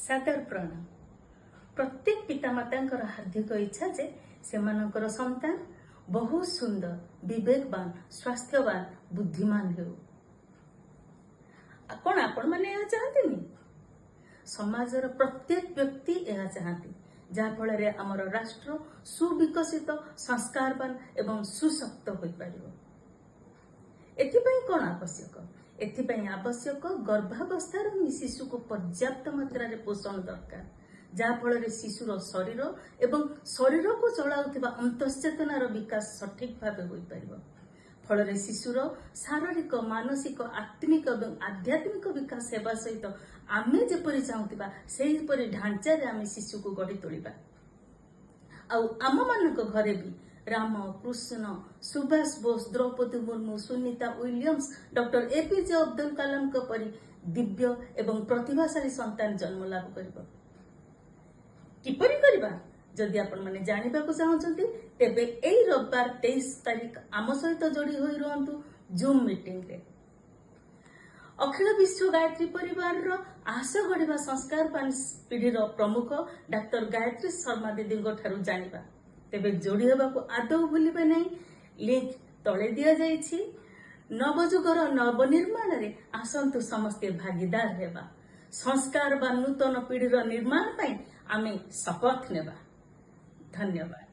सादर प्रणाम। प्रत्येक पितामाता हार्दिक इच्छा जे सेमानकर संतान बहुत सुंदर, विवेकवान, स्वास्थ्यवान, बुद्धिमान हो। कौन आपण मैंने यह चाहते समाजर प्रत्येक व्यक्ति यह चाहती जहाँफल आमर राष्ट्र सुविकसित, संस्कारवान एवं सुशक्त हो पार। एथिपाई कौन आवश्यक? एथिपाई आवश्यक गर्भावस्थार शिशु को पर्याप्त मात्रा पोषण दरकार, जहाँफल शिशुर शरीर एवं शरीर को चलाउथिबा अंतश्चेतनार विकास सठिक भाव हो पार। फल शिशुर शारीरिक, मानसिक, आत्मिक और आध्यात्मिक विकास होगा सहित आमे जेपरि चाहूथिबा सेहीपरि ढांचारे आमे शिशु को गढ़ी तोलिबा। आम मानक घरे भी Ram, Krishna, Subhash Bose, Draupadi Murmu, Sunita Williams, doctor APJ Abdul Kalam परी दिव्य एवं प्रतिभाशाली संतान जन्म लाभ करिबो। किपरि करिबा जदि आपण माने जानिबा को चाहउछंती तेबे एई रविवार 23 तारिख आम सहित जोड़ी होई रहंतु जूम मीटिंग रे। अखिल विश्व गायत्री परिवार रो आशा गढ़िबा संस्कारवान पीढ़ी रो प्रमुख डाक्टर गायत्री शर्मा दीदी ठारू जानिबा। तेबे जोड़ी होबा को आदौ भूलिबे नहीं। लिंक तळे दिया जाइछि। नवजुगर नवनिर्माण रे आसंतु समस्ते भागीदार हेबा। संस्कार व नूतन पीढ़ी रो निर्माण पई आमे शपथ नेबा। धन्यवाद।